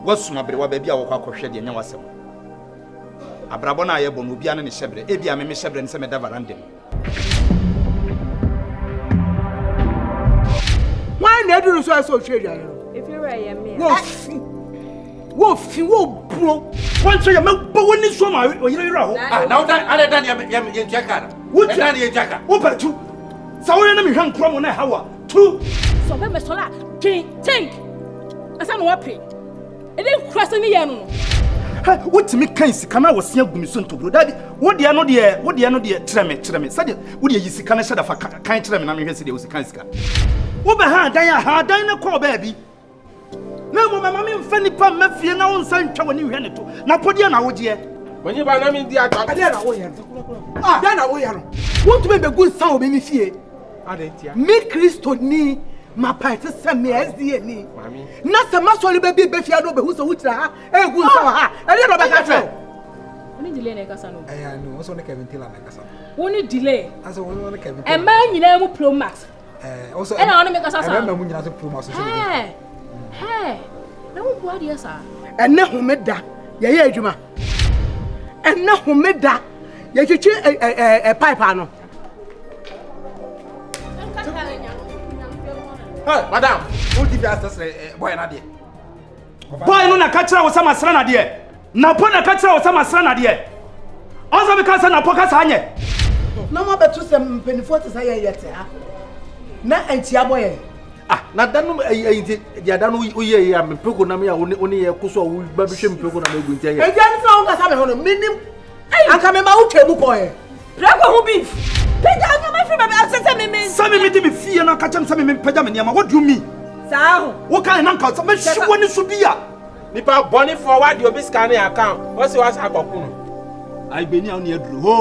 wasumabere wa baabi a wo kwakɔhwɛ de nya wasɛm abrabɔ na ayɛbɔ no obi ane ne hyɛbrɛ ebi a me hyɛbrɛ ne sɛ me da varandem why na do so hwɛ dwa no if you were a me wo fi wo bro wan so ya me bo woni so ma o yire yira ho na wo dan ale dan ye ntiaka wo dan ye ntiaka wo patu sa wo na me hwan kro mo na hawa tu so be me sola think asa no wape e dey cross ni ye no ha wotimi kan sika na wosia gumi so ntobro dadi wo de no de treme sade wo de yi sika na hyeda fa kan treme na me hwese de wo sika wo be ha dan na call baabi na mo mama me mfa nipa mafie na wo nsa ntwa woni hwe ne to na pode na wo je woni ba na me di atwa ade na wo ye dan na wo ye no wo to be gu nsa wo be mi fie ade ntia me Kristo ni ma party se me SDA ni mami na se masole be bi be fia do be hu so wutira ha e gu nsa ha ade no be ka fe oni delay na kasa no no so ne Kevin Taylor na kasa oni delay asa woni ne Kevin e ma nyina mu Pro Max also e na oni me kasa sa e ma mu nyina so Pro Max so hey na wo bo ade sa ene homeda ye ye adwuma ene homeda ye twetwe pipe no hey madam who di fast boy na de boy no na ka kira wo sama sra na de na po na ka kira wo sama sra na de onso be ka sa na po ka sa anye na mo betu se mpenifo te sa ye yete ha na antia boy na danu ayi dia danu uye ya mpeko na me ya oni ye kuso wo ba bi hwe mpeko na megu ntia ye e dia nfa wo ka sa me hono minim anka me ma wo twemu ko ye prego hu beef peja anya ma fi ba asese me sami me de me fie na ka kyam sami me peja me niam what do you mean sa ho wo kan na nka me hwe ni so bia nipa boni forward your scan account what say was akoko no ai be ni a oni aduru ho